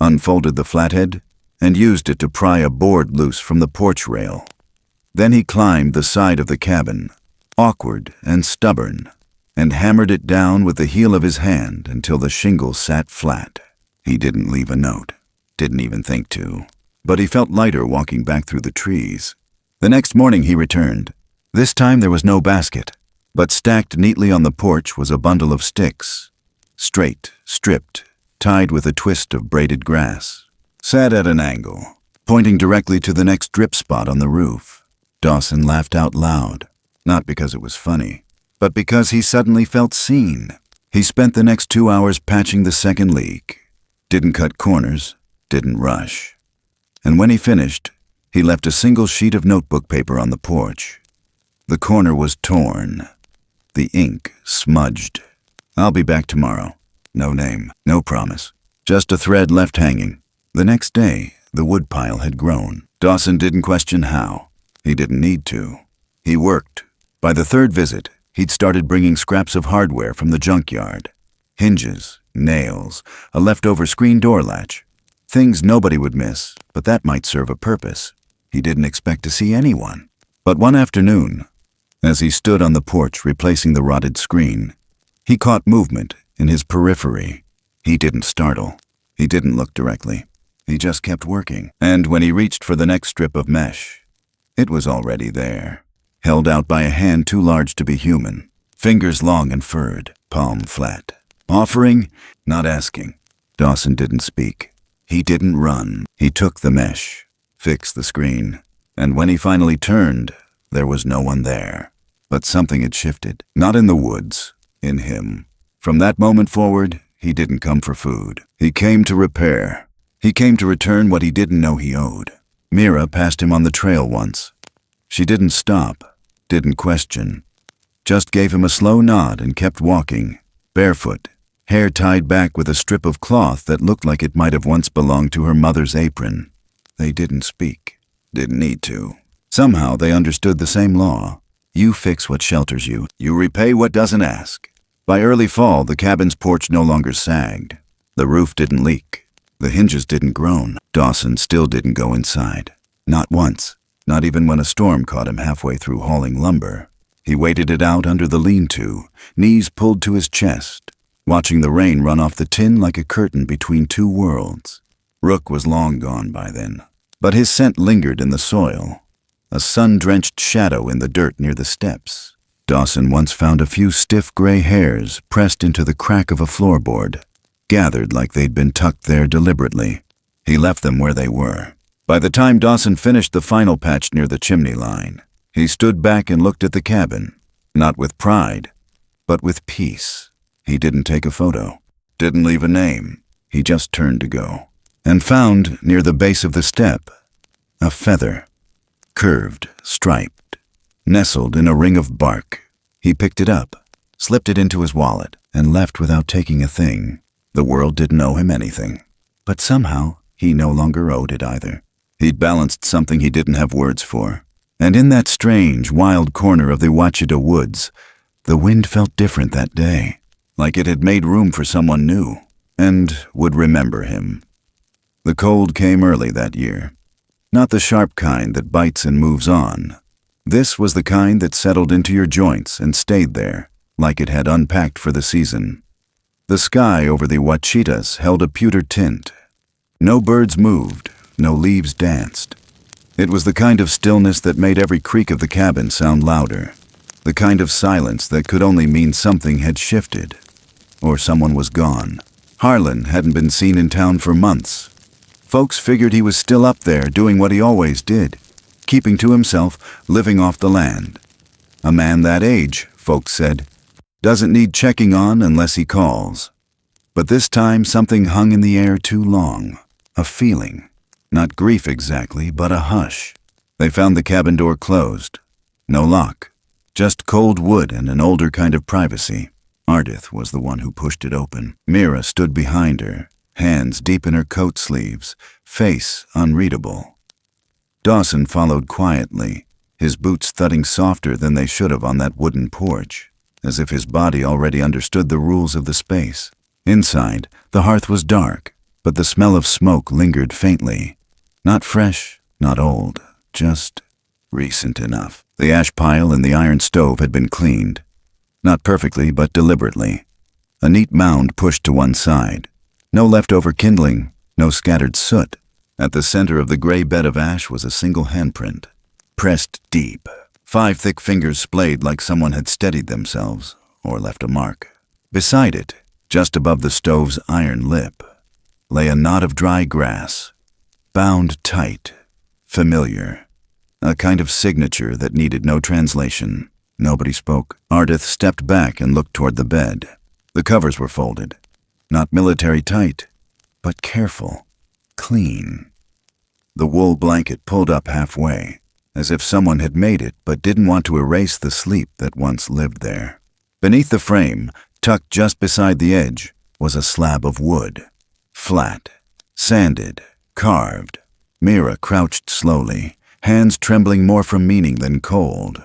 unfolded the flathead, and used it to pry a board loose from the porch rail. Then he climbed the side of the cabin, awkward and stubborn, and hammered it down with the heel of his hand until the shingle sat flat. He didn't leave a note, didn't even think to, but he felt lighter walking back through the trees. The next morning he returned. This time there was no basket, but stacked neatly on the porch was a bundle of sticks, straight, stripped, tied with a twist of braided grass, sat at an angle, pointing directly to the next drip spot on the roof. Dawson laughed out loud, not because it was funny, but because he suddenly felt seen. He spent the next 2 hours patching the second leak, didn't cut corners, didn't rush. And when he finished, he left a single sheet of notebook paper on the porch. The corner was torn, the ink smudged. I'll be back tomorrow. No name, no promise, just a thread left hanging. The next day, the woodpile had grown. Dawson didn't question how. He didn't need to. He worked. By the 3rd visit, he'd started bringing scraps of hardware from the junkyard. Hinges, nails, a leftover screen door latch. Things nobody would miss, but that might serve a purpose. He didn't expect to see anyone. But one afternoon, as he stood on the porch replacing the rotted screen, he caught movement in his periphery. He didn't startle. He didn't look directly. He just kept working. And when he reached for the next strip of mesh, it was already there, held out by a hand too large to be human, fingers long and furred, palm flat. Offering, not asking. Dawson didn't speak. He didn't run. He took the mesh, fixed the screen, and when he finally turned, there was no one there. But something had shifted, not in the woods, in him. From that moment forward, he didn't come for food. He came to repair. He came to return what he didn't know he owed. Mira passed him on the trail once. She didn't stop, didn't question, just gave him a slow nod and kept walking, barefoot, hair tied back with a strip of cloth that looked like it might have once belonged to her mother's apron. They didn't speak, didn't need to. Somehow they understood the same law. You fix what shelters you. You repay what doesn't ask. By early fall, the cabin's porch no longer sagged. The roof didn't leak. The hinges didn't groan. Dawson still didn't go inside. Not once. Not even when a storm caught him halfway through hauling lumber. He waited it out under the lean-to, knees pulled to his chest, watching the rain run off the tin like a curtain between two worlds. Rook was long gone by then, but his scent lingered in the soil, a sun-drenched shadow in the dirt near the steps. Dawson once found a few stiff gray hairs pressed into the crack of a floorboard, gathered like they'd been tucked there deliberately. He left them where they were. By the time Dawson finished the final patch near the chimney line, he stood back and looked at the cabin, not with pride, but with peace. He didn't take a photo, didn't leave a name. He just turned to go, and found, near the base of the step, a feather, curved, striped, nestled in a ring of bark. He picked it up, slipped it into his wallet, and left without taking a thing. The world didn't owe him anything, but somehow he no longer owed it either. He'd balanced something he didn't have words for, and in that strange, wild corner of the Ouachita woods, the wind felt different that day, like it had made room for someone new, and would remember him. The cold came early that year, not the sharp kind that bites and moves on. This was the kind that settled into your joints and stayed there, like it had unpacked for the season. The sky over the CRYPTID'S held a pewter tint. No birds moved, no leaves danced. It was the kind of stillness that made every creak of the cabin sound louder. The kind of silence that could only mean something had shifted, or someone was gone. Harlan hadn't been seen in town for months. Folks figured he was still up there doing what he always did, keeping to himself, living off the land. A man that age, folks said, doesn't need checking on unless he calls. But this time something hung in the air too long. A feeling. Not grief exactly, but a hush. They found the cabin door closed. No lock. Just cold wood and an older kind of privacy. Ardith was the one who pushed it open. Mira stood behind her, hands deep in her coat sleeves, face unreadable. Dawson followed quietly, his boots thudding softer than they should have on that wooden porch, as if his body already understood the rules of the space. Inside, the hearth was dark, but the smell of smoke lingered faintly. Not fresh, not old, just recent enough. The ash pile in the iron stove had been cleaned. Not perfectly, but deliberately. A neat mound pushed to one side. No leftover kindling, no scattered soot. At the center of the gray bed of ash was a single handprint, pressed deep. 5 thick fingers splayed like someone had steadied themselves, or left a mark. Beside it, just above the stove's iron lip, lay a knot of dry grass, bound tight, familiar. A kind of signature that needed no translation. Nobody spoke. Ardith stepped back and looked toward the bed. The covers were folded. Not military tight, but careful, clean. The wool blanket pulled up halfway, as if someone had made it but didn't want to erase the sleep that once lived there. Beneath the frame, tucked just beside the edge, was a slab of wood. Flat, sanded, carved. Mira crouched slowly, hands trembling more from meaning than cold.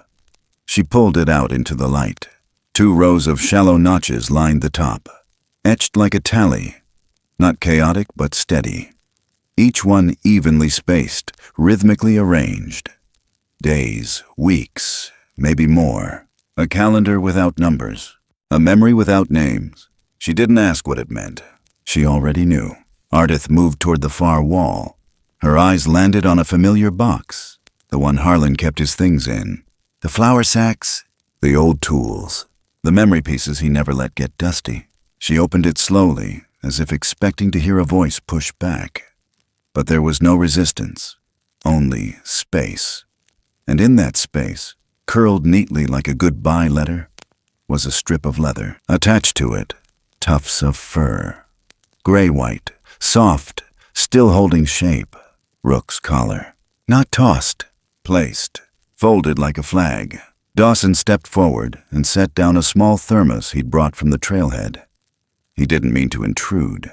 She pulled it out into the light. 2 rows of shallow notches lined the top, etched like a tally, not chaotic but steady. Each one evenly spaced, rhythmically arranged. Days, weeks, maybe more. A calendar without numbers, a memory without names. She didn't ask what it meant. She already knew. Ardith moved toward the far wall. Her eyes landed on a familiar box, the one Harlan kept his things in. The flour sacks, the old tools, the memory pieces he never let get dusty. She opened it slowly, as if expecting to hear a voice push back. But there was no resistance, only space. And in that space, curled neatly like a goodbye letter, was a strip of leather. Attached to it, tufts of fur. Gray-white, soft, still holding shape. Rook's collar. Not tossed, placed, folded like a flag. Dawson stepped forward and set down a small thermos he'd brought from the trailhead. He didn't mean to intrude.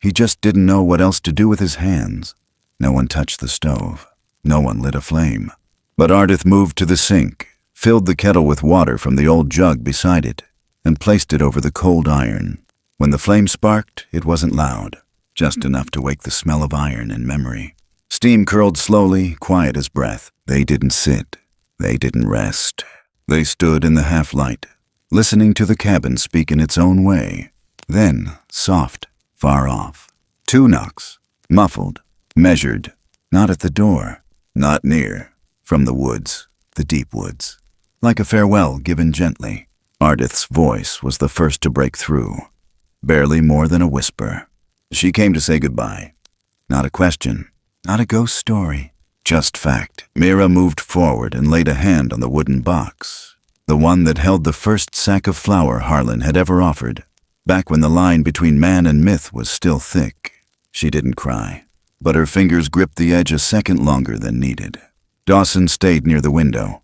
He just didn't know what else to do with his hands. No one touched the stove. No one lit a flame. But Ardith moved to the sink, filled the kettle with water from the old jug beside it, and placed it over the cold iron. When the flame sparked, it wasn't loud, just enough to wake the smell of iron in memory. Steam curled slowly, quiet as breath. They didn't sit. They didn't rest. They stood in the half-light, listening to the cabin speak in its own way. Then, soft, far off. 2 knocks, muffled, measured, not at the door, not near, from the woods, the deep woods. Like a farewell given gently. Ardith's voice was the first to break through, barely more than a whisper. She came to say goodbye. Not a question, not a ghost story, just fact. Mira moved forward and laid a hand on the wooden box, the one that held the first sack of flour Harlan had ever offered, back when the line between man and myth was still thick. She didn't cry, but her fingers gripped the edge a second longer than needed. Dawson stayed near the window,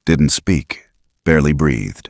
didn't speak, barely breathed,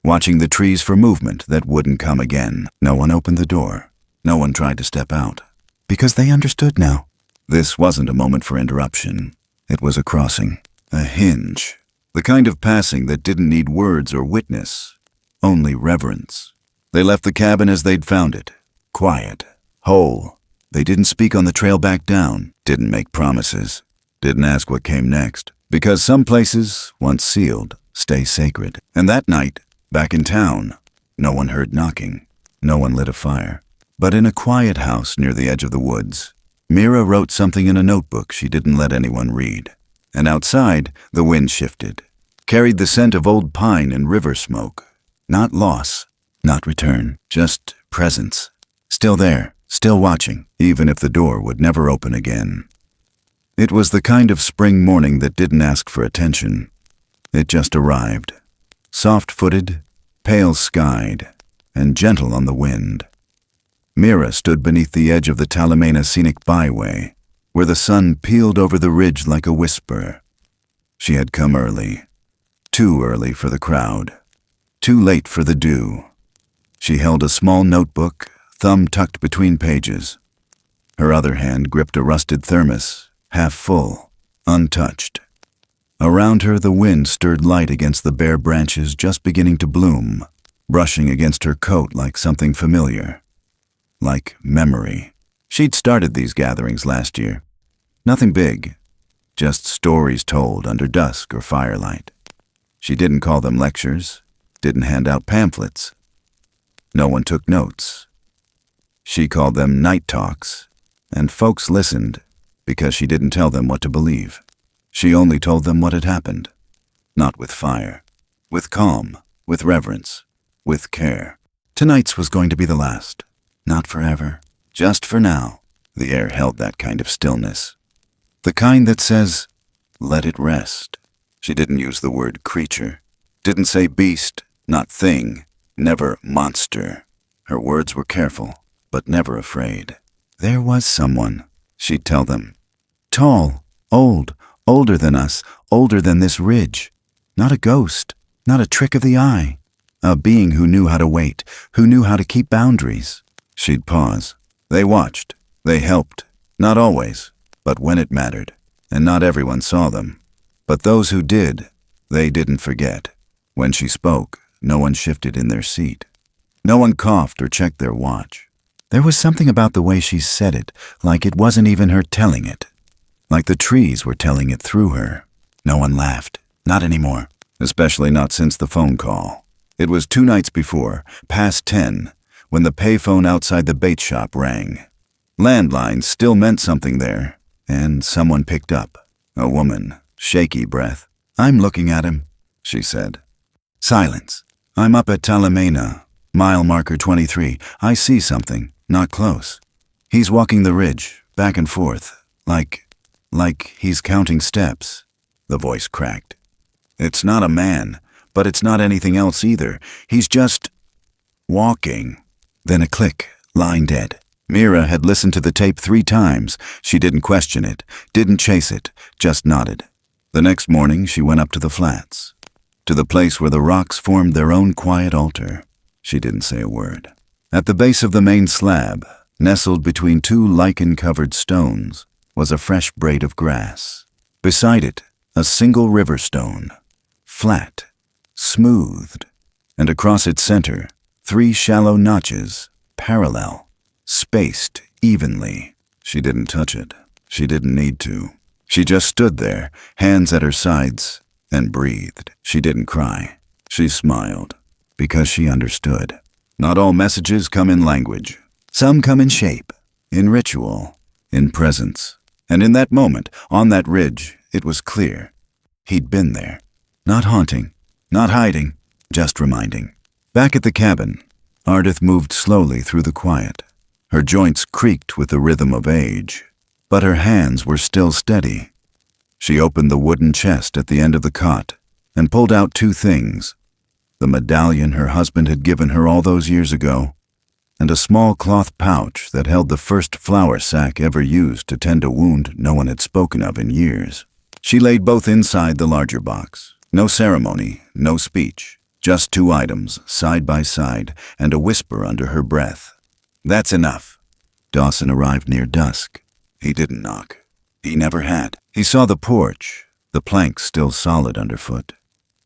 watching the trees for movement that wouldn't come again. No one opened the door. No one tried to step out, because they understood now. This wasn't a moment for interruption. It was a crossing, a hinge, the kind of passing that didn't need words or witness, only reverence. They left the cabin as they'd found it, quiet, whole. They didn't speak on the trail back down, didn't make promises, didn't ask what came next, because some places, once sealed, stay sacred. And that night, Back in town, no one heard knocking. No one lit a fire. But in a quiet house near the edge of the woods, Mira wrote something in a notebook she didn't let anyone read. And outside, the wind shifted, carried the scent of old pine and river smoke. Not loss, not return, just presence. Still there, still watching, even if the door would never open again. It was the kind of spring morning that didn't ask for attention. It just arrived, soft-footed, pale-skied, and gentle on the wind. Mira stood beneath the edge of the Talamena Scenic Byway, where the sun peeled over the ridge like a whisper. She had come early, too early for the crowd, too late for the dew. She held a small notebook, thumb tucked between pages. Her other hand gripped a rusted thermos, half full, untouched. Around her, the wind stirred light against the bare branches just beginning to bloom, brushing against her coat like something familiar. Like memory. She'd started these gatherings last year. Nothing big, just stories told under dusk or firelight. She didn't call them lectures, didn't hand out pamphlets. No one took notes. She called them night talks, and folks listened because she didn't tell them what to believe. She only told them what had happened. Not with fire, with calm, with reverence, with care. Tonight's was going to be the last. Not forever, just for now. The air held that kind of stillness. The kind that says, let it rest. She didn't use the word creature. Didn't say beast, not thing, never monster. Her words were careful, but never afraid. There was someone, she'd tell them. Tall, old, older than us, older than this ridge. Not a ghost, not a trick of the eye. A being who knew how to wait, who knew how to keep boundaries. She'd pause. They watched. They helped. Not always, but when it mattered. And not everyone saw them. But those who did, they didn't forget. When she spoke, no one shifted in their seat. No one coughed or checked their watch. There was something about the way she said it, like it wasn't even her telling it. Like the trees were telling it through her. No one laughed. Not anymore. Especially not since the phone call. It was 2 nights before, past 10, when the payphone outside the bait shop rang. Landlines still meant something there, and someone picked up. A woman, shaky breath. I'm looking at him, she said. Silence. I'm up at Talamena, mile marker 23. I see something, not close. He's walking the ridge, back and forth, like he's counting steps. The voice cracked. It's not a man, but it's not anything else either. He's just walking. Then a click, line dead. Mira had listened to the tape 3 times. She didn't question it, didn't chase it, just nodded. The next morning, she went up to the flats, to the place where the rocks formed their own quiet altar. She didn't say a word. At the base of the main slab, nestled between 2 lichen-covered stones, was a fresh braid of grass. Beside it, a single river stone, flat, smoothed, and across its center, 3 shallow notches, parallel, spaced evenly. She didn't touch it. She didn't need to. She just stood there, hands at her sides, and breathed. She didn't cry. She smiled, because she understood. Not all messages come in language. Some come in shape, in ritual, in presence. And in that moment, on that ridge, it was clear. He'd been there. Not haunting, not hiding, just reminding. Back at the cabin, Ardith moved slowly through the quiet. Her joints creaked with the rhythm of age, but her hands were still steady. She opened the wooden chest at the end of the cot and pulled out 2 things: the medallion her husband had given her all those years ago, and a small cloth pouch that held the first flour sack ever used to tend a wound no one had spoken of in years. She laid both inside the larger box. No ceremony, no speech. Just 2 items, side by side, and a whisper under her breath. That's enough. Dawson arrived near dusk. He didn't knock. He never had. He saw the porch, the planks still solid underfoot,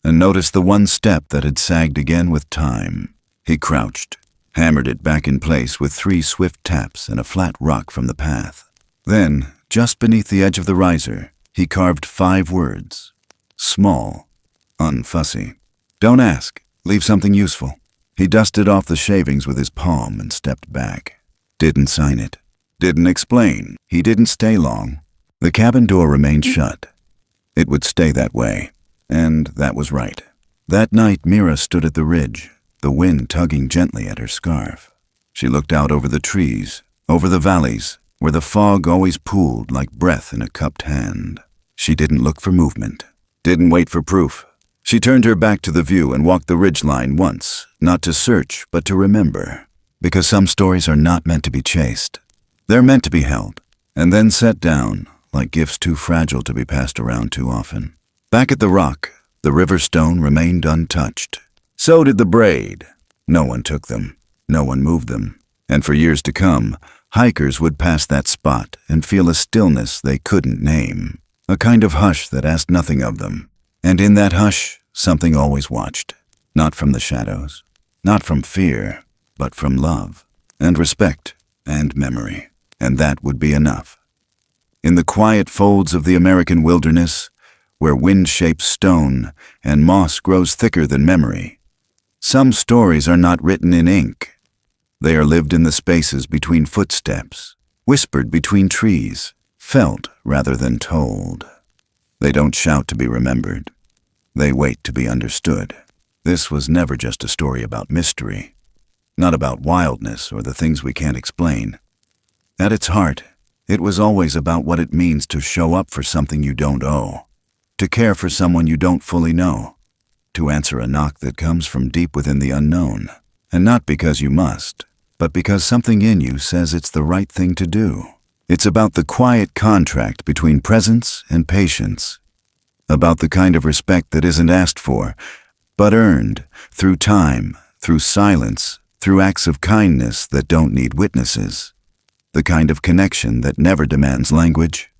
and noticed the 1 step that had sagged again with time. He crouched, hammered it back in place with 3 swift taps and a flat rock from the path. Then, just beneath the edge of the riser, he carved 5 words. Small, unfussy. Don't ask. Leave something useful. He dusted off the shavings with his palm and stepped back. Didn't sign it. Didn't explain. He didn't stay long. The cabin door remained shut. It would stay that way. And that was right. That night, Mira stood at the ridge, the wind tugging gently at her scarf. She looked out over the trees, over the valleys, where the fog always pooled like breath in a cupped hand. She didn't look for movement. Didn't wait for proof. She turned her back to the view and walked the ridgeline once, not to search, but to remember. Because some stories are not meant to be chased. They're meant to be held, and then set down, like gifts too fragile to be passed around too often. Back at the rock, the river stone remained untouched. So did the braid. No one took them. No one moved them. And for years to come, hikers would pass that spot and feel a stillness they couldn't name. A kind of hush that asked nothing of them. And in that hush, something always watched. Not from the shadows. Not from fear, but from love, and respect, and memory. And that would be enough. In the quiet folds of the American wilderness, where wind shapes stone and moss grows thicker than memory, some stories are not written in ink. They are lived in the spaces between footsteps, whispered between trees, felt rather than told. They don't shout to be remembered. They wait to be understood. This was never just a story about mystery, not about wildness or the things we can't explain. At its heart, it was always about what it means to show up for something you don't owe, to care for someone you don't fully know, to answer a knock that comes from deep within the unknown, and not because you must, but because something in you says it's the right thing to do. It's about the quiet contract between presence and patience, about the kind of respect that isn't asked for, but earned through time, through silence, through acts of kindness that don't need witnesses, the kind of connection that never demands language.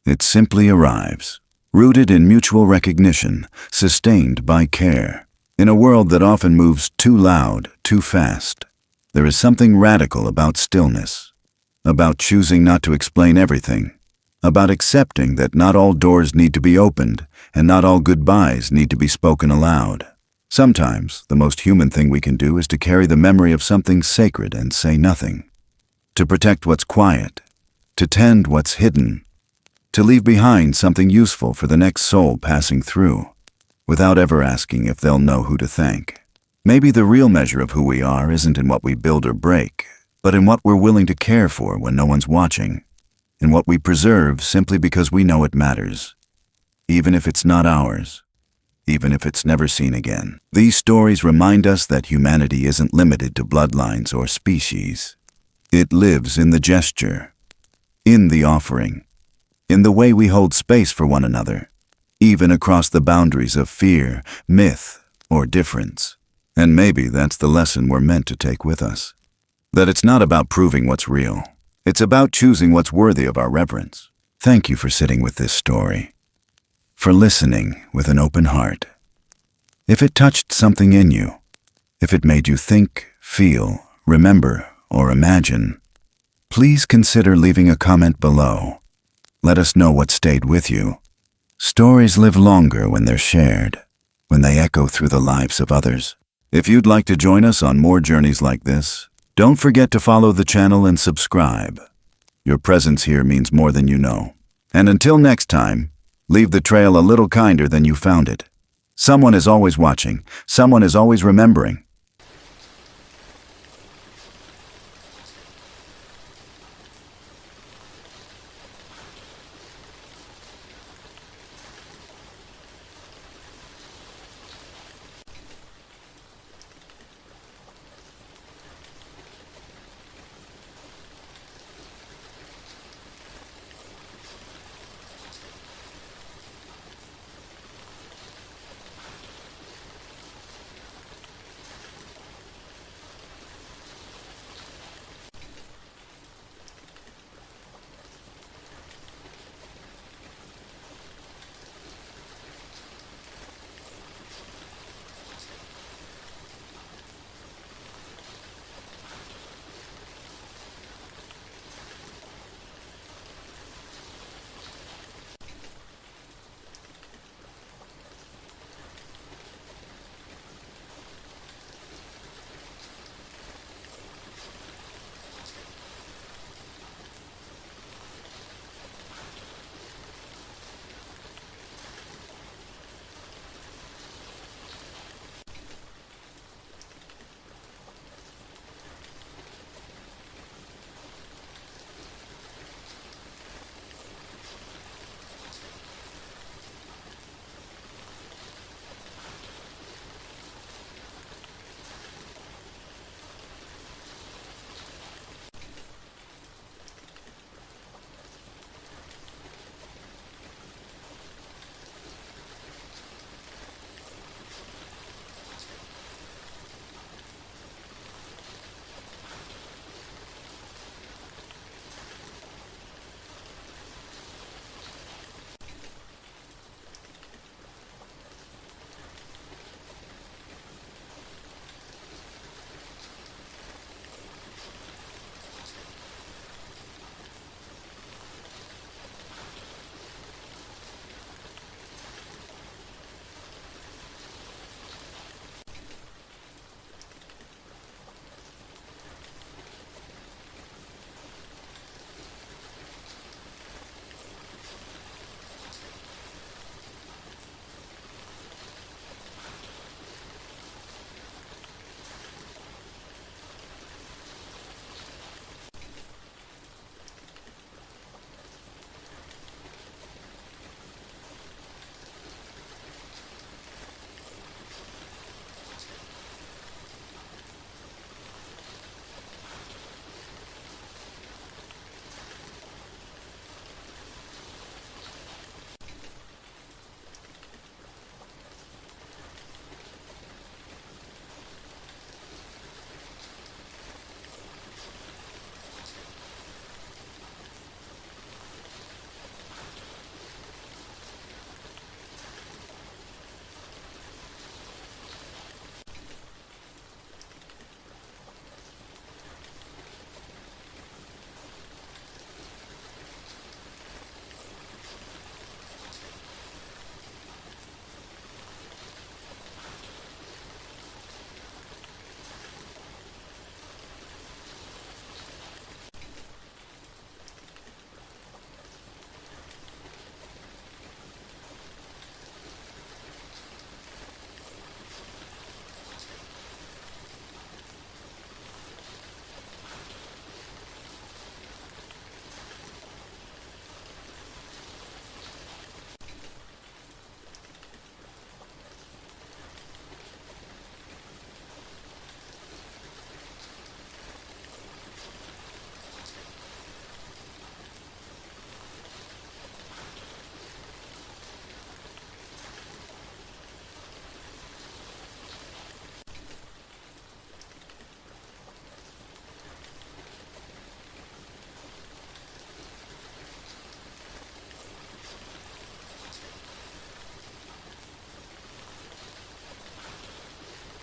It simply arrives, rooted in mutual recognition, sustained by care. In a world that often moves too loud, too fast, there is something radical about stillness, about choosing not to explain everything, about accepting that not all doors need to be opened and not all goodbyes need to be spoken aloud. Sometimes, the most human thing we can do is to carry the memory of something sacred and say nothing, to protect what's quiet, to tend what's hidden, to leave behind something useful for the next soul passing through, without ever asking if they'll know who to thank. Maybe the real measure of who we are isn't in what we build or break, but in what we're willing to care for when no one's watching, in what we preserve simply because we know it matters, even if it's not ours, even if it's never seen again. These stories remind us that humanity isn't limited to bloodlines or species. It lives in the gesture, in the offering, in the way we hold space for one another, even across the boundaries of fear, myth, or difference. And maybe that's the lesson we're meant to take with us. That it's not about proving what's real. It's about choosing what's worthy of our reverence. Thank you for sitting with this story, for listening with an open heart. If it touched something in you, if it made you think, feel, remember, or imagine, please consider leaving a comment below. Let us know what stayed with you. Stories live longer when they're shared, when they echo through the lives of others. If you'd like to join us on more journeys like this, don't forget to follow the channel and subscribe. Your presence here means more than you know. And until next time, leave the trail a little kinder than you found it. Someone is always watching. Someone is always remembering.